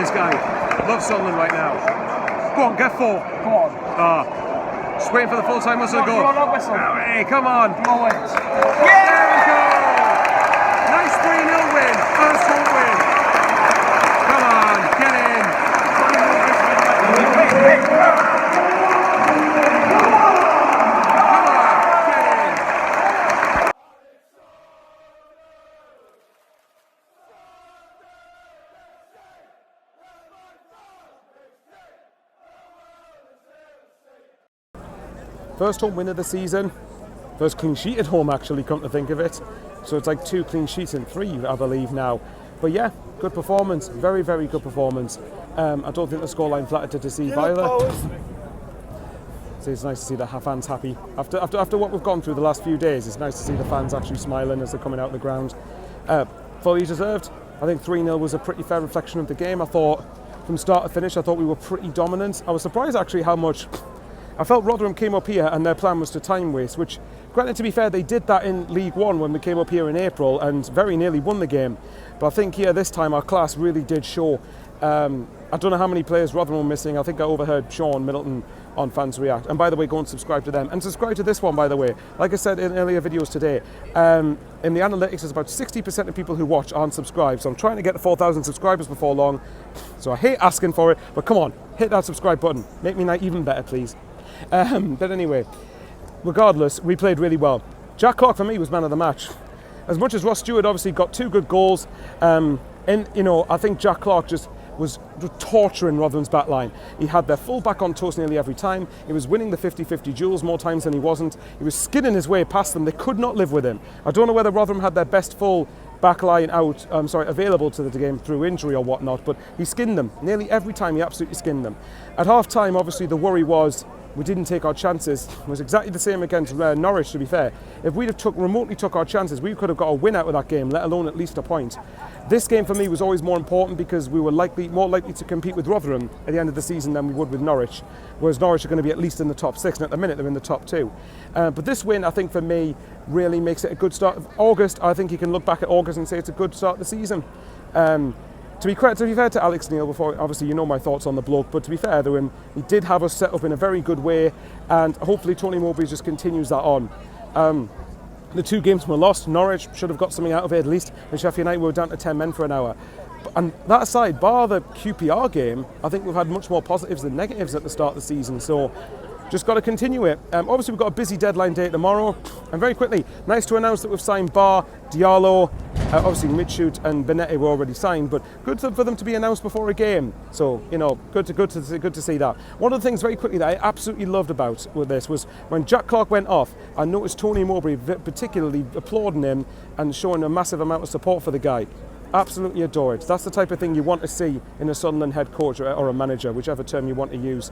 this guy. Love Sunderland right now. Go on, get 4. Go on. Just waiting for the full-time whistle to go. Hey, come on. Blow it. There we go. Nice 3-0 win. First home win. Come on, get in. First home win of the season. First clean sheet at home, actually, come to think of it. So it's like 2 clean sheets in 3, I believe now. But yeah, good performance. Very, very good performance. I don't think the scoreline flattered to deceive either. So it's nice to see the fans happy. After what we've gone through the last few days, it's nice to see the fans actually smiling as they're coming out of the ground. Fully deserved. I think 3-0 was a pretty fair reflection of the game. I thought, from start to finish, I thought we were pretty dominant. I was surprised actually how much... I felt Rotherham came up here and their plan was to time waste, which, granted, to be fair, they did that in League One when we came up here in April and very nearly won the game. But I think here this time our class really did show. I don't know how many players Rotherham were missing. I think I overheard Sean Middleton on Fans React. And by the way, go and subscribe to them. And subscribe to this one, by the way. Like I said in earlier videos today, in the analytics, there's about 60% of people who watch aren't subscribed. So I'm trying to get to 4,000 subscribers before long. So I hate asking for it, but come on, hit that subscribe button. Make me night even better, please. But anyway, regardless, we played really well. Jack Clarke for me was man of the match. As much as Ross Stewart obviously got 2 good goals, and I think Jack Clarke just was torturing Rotherham's back line. He had their full back on toast nearly every time. He was winning the 50-50 duels more times than he wasn't. He was skidding his way past them. They could not live with him. I don't know whether Rotherham had their best full back line available to the game through injury or whatnot, but he skinned them. Nearly every time he absolutely skinned them. At half time, obviously, the worry was we didn't take our chances. It was exactly the same against Norwich, to be fair. If we'd have remotely took our chances, we could have got a win out of that game, let alone at least a point. This game for me was always more important because we were more likely to compete with Rotherham at the end of the season than we would with Norwich, whereas Norwich are going to be at least in the top 6, and at the minute they're in the top 2. But this win, I think, for me, really makes it a good start of August. I think you can look back at August and say it's a good start of the season. To be fair to Alex Neil, before obviously you know my thoughts on the bloke, but to be fair to him, he did have us set up in a very good way, and hopefully Tony Mowbray just continues that on. The 2 games were lost. Norwich should have got something out of it at least, and Sheffield United were down to 10 men for an hour. And that aside, bar the QPR game, I think we've had much more positives than negatives at the start of the season, so just got to continue it. Obviously we've got a busy deadline day tomorrow, and very quickly, nice to announce that we've signed Barr, Diallo, obviously Midshoot and Benetti were already signed, but good for them to be announced before a game. So, good to see that. One of the things very quickly that I absolutely loved about with this was when Jack Clarke went off, I noticed Tony Mowbray particularly applauding him and showing a massive amount of support for the guy. Absolutely adore it. That's the type of thing you want to see in a Sunderland head coach or a manager, whichever term you want to use.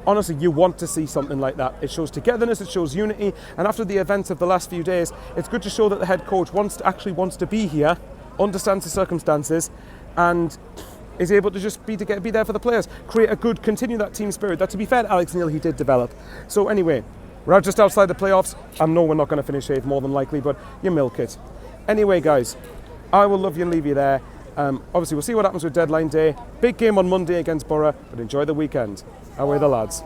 Honestly, you want to see something like that. It shows togetherness, it shows unity, and after the events of the last few days, it's good to show that the head coach actually wants to be here, understands the circumstances, and is able to just be there for the players. Continue that team spirit. That, to be fair to Alex Neil, he did develop. So anyway, we're just outside the playoffs. I know we're not going to finish 8th more than likely, but you milk it. Anyway, guys, I will love you and leave you there. Obviously, we'll see what happens with deadline day. Big game on Monday against Borough, but enjoy the weekend. Away the lads.